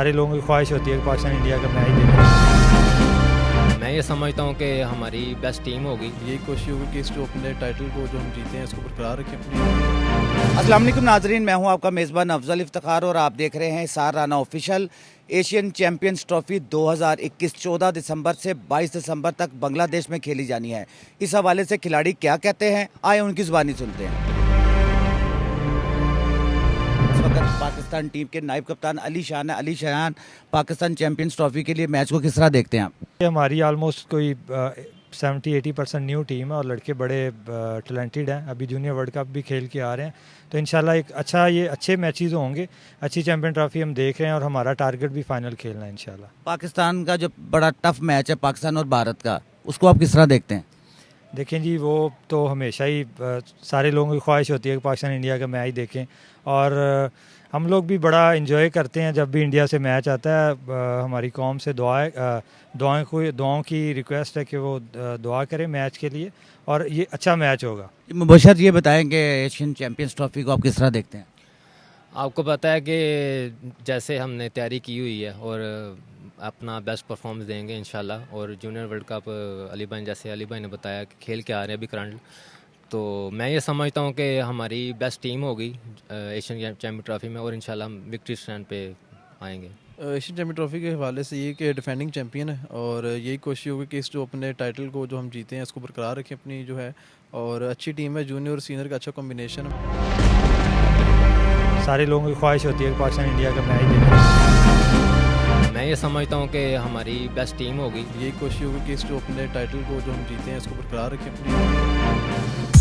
सारे लोगों की ख्वाहिश होती है कि पाकिस्तान इंडिया का मैच देखें। मैं ये समझता हूँ कि हमारी बेस्ट टीम होगी। यही कोशिश होगी कि इस जो अपने टाइटल को जो हम जीते हैं इसको बरकरार रखें अपनी। अस्सलाम वालेकुम नाजरीन, मैं हूं आपका मेज़बान अफजल इफ्तिखार और आप देख रहे हैं सार Rana official. Asian champions trophy 2021 14 दिसंबर से 22 दिसंबर तक बांग्लादेश में खेली जानी है। इस हवाले से खिलाड़ी क्या कहते हैं, आए उनकी ज़ुबानी सुनते हैं। इस वक्त पाकिस्तान टीम के नायब कप्तान अली शान है। अली शान, पाकिस्तान चैंपियंस ट्रॉफी के लिए मैच को किस तरह देखते हैं आप? ये हमारी ऑलमोस्ट कोई 70-80% न्यू टीम है और लड़के बड़े टैलेंटेड हैं। अभी जूनियर वर्ल्ड कप भी खेल के आ रहे हैं, तो इंशाल्लाह एक अच्छे मैचेस होंगे। अच्छी चैंपियन ट्रॉफी हम देख रहे हैं और हमारा टारगेट भी फाइनल खेलना है इंशाल्लाह। पाकिस्तान का जो बड़ा टफ मैच है पाकिस्तान और भारत का, उसको आप किस तरह देखते हैं? देखें जी, वो तो हमेशा ही सारे लोगों की ख्वाहिश होती है कि पाकिस्तान इंडिया का मैच देखें और हम लोग भी बड़ा इन्जॉय करते हैं जब भी इंडिया से मैच आता है। हमारी कौम से दुआओं की रिक्वेस्ट है कि वो दुआ करें मैच के लिए और ये अच्छा मैच होगा। मुबशर, ये बताएं कि एशियन चैंपियंस ट्रॉफी को आप किस तरह देखते हैं? आपको पता है कि जैसे हमने तैयारी की हुई है और अपना बेस्ट परफॉर्मेंस देंगे इंशाल्लाह। और जूनियर वर्ल्ड कप अली भाई ने बताया कि खेल के आ रहे हैं अभी करंट, तो मैं ये समझता हूँ कि हमारी बेस्ट टीम होगी एशियन चैंपियन ट्रॉफी में और इंशाल्लाह हम विक्ट्री स्टैंड पे आएंगे। एशियन चैंपियन ट्रॉफी के हवाले से ये कि डिफेंडिंग चैंपियन है और यही कोशिश होगी कि इस जो अपने टाइटल को जो हम जीते हैं इसको बरकरार रखें अपनी जो है। और अच्छी टीम है, जूनियर और सीनियर का अच्छा कॉम्बिनेशन है। सारे लोगों की ख्वाहिश होती है कि पाकिस्तान इंडिया का मैच देखें। मैं ये समझता हूँ कि हमारी बेस्ट टीम होगी। यही कोशिश होगी कि इस जो अपने टाइटल को जो हम जीते हैं इसको बरकरार रखें अपनी।